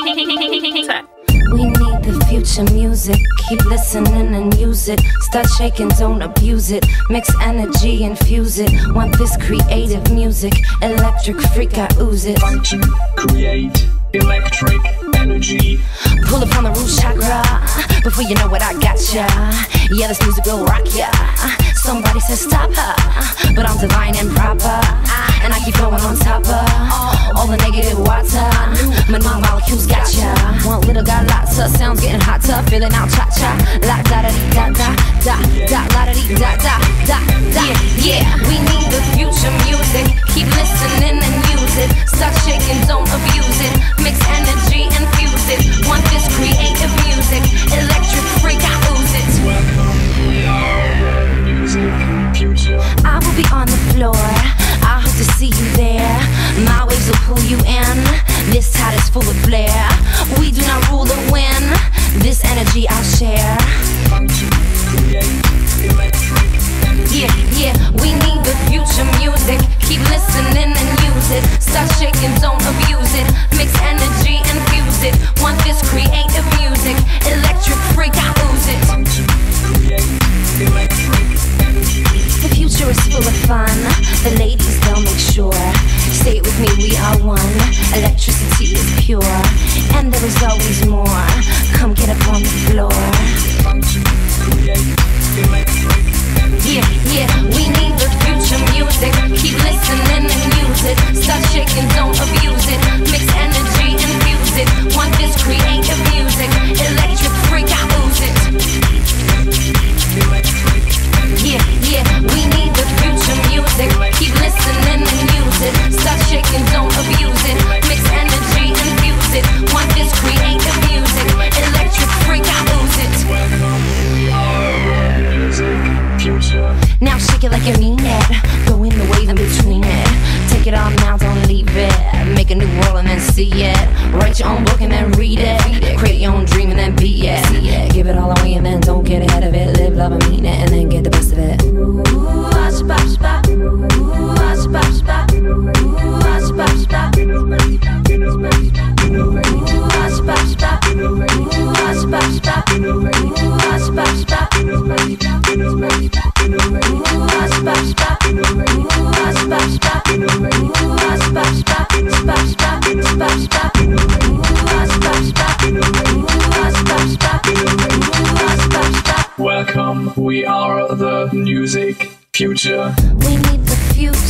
We need the future music. Keep listening and use it. Start shaking, don't abuse it. Mix energy, infuse it. Want this creative music. Electric freak, I ooze it. Function, create, electric energy. Pull up on the root chakra. Before you know it, I gotcha. Yeah, this music will rock ya. Somebody says stop her, but I'm divine and proper. And I keep flowing on top of all the negative water. My new molecules gotcha. One little got lots of sounds getting hotter. Feeling out cha-cha. La da da dee da da da da la da dee da da da da. Yeah, we need the future music. Keep listening and use it. Start shaking, don't abuse it. Mix energy and fuse it. Want this creative music. Electric freak, I ooze it. Welcome, we are the music future. I will be on the floor. I hope to see you there. My waves will pull you in. This tide is full of flair. We do not rule or win. This energy I'll share. Function, create, electric energy. Yeah, yeah, we need the future music. Keep listening and use it. Start shaking, don't abuse it. Mix energy and fuse it. Want this creative music. Electric freak, I ooze it. Function, create, electric energy. The future is full of fun. The ladies, they'll make sure. Say it with me, we are one. Electricity is pure, and there is always more. Come get up on the floor. Function, create, electric energy. Yeah, yeah, we need the future music. Keep listening and use it. Start shaking, don't abuse it. Mix energy and fuse it. Want this creative music. Electric freak, I ooze it. Electric energy. Yeah, yeah, we need the future music. Keep listening and use it. Start shaking, don't abuse it. Mix energy and fuse it. Want this creative music. Electric freak, I ooze it. Welcome, we are the music future. Now shake it like you mean it. Go in the wave in between it. Take it all now, don't leave it. Make a new world and then see it. Write your own book and then read it. Create your own dream and then be it. Give it all away and then don't get ahead of it. Live, love, and mean it, and then get the best of it. Welcome, we are the music future. We need the future